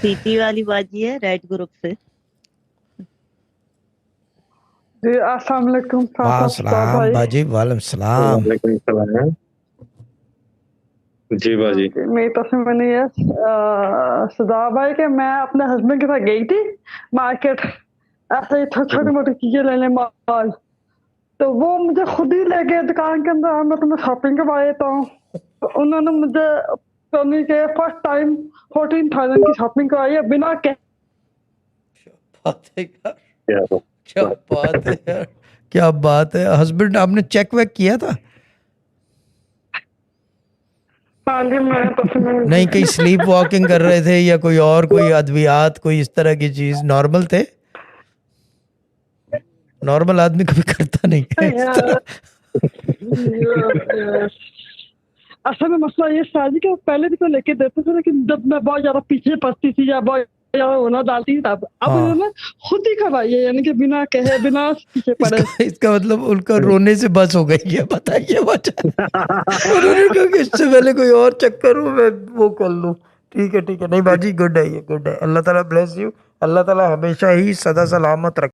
सीटी वाली बाजी है रेड ग्रुप से। जी अस्सलाम वालेकुम वालेकुम भाई। बाजी, वालेकुम सलाम। वालेकुम सलाम। जी बाजी। मेरी तरफ में नहीं है सदा भाई के मैं अपने हस्बैंड के साथ गई थी मार्केट, ऐसे ही छोटी मोटी चीजें लेने माल, तो वो मुझे खुद ही ले गए दुकान के अंदर, मैं तुम्हें शॉपिंग करवा देता हूँ। तो उन्होंने मुझे सोनी के फर्स्ट टाइम 14,000 की शॉपिंग करवाई है बिना के। बात है यार, क्या बात। क्या बात है यार, क्या बात है। हस्बैंड आपने चेक वेक किया था? हाँ जी मैं तो नहीं, कहीं स्लीप वॉकिंग कर रहे थे या कोई और कोई अद्वियात कोई इस तरह की चीज? नॉर्मल थे? नॉर्मल आदमी कभी करता नहीं है इस तरह। असल में मसला ये शादी के पहले भी तो लेके देते थे, लेकिन जब मैं बहुत ज्यादा पीछे पड़ती थी या बहुत ज्यादा होना डालती थी तब, अब हाँ। उन्होंने खुद ही करवाई है, यानी कि बिना कहे बिना पीछे पड़े। इसका मतलब उनका रोने से बस हो गई है, बताइए वजह। उन्होंने कहा कि इससे पहले कोई और चक्कर हो मैं वो कर लूं। ठीक है ठीक है, नहीं बाजी गुड है, ये गुड है। अल्लाह ताला ब्लेस यू, अल्लाह ताला हमेशा ही सदा सलामत रखे।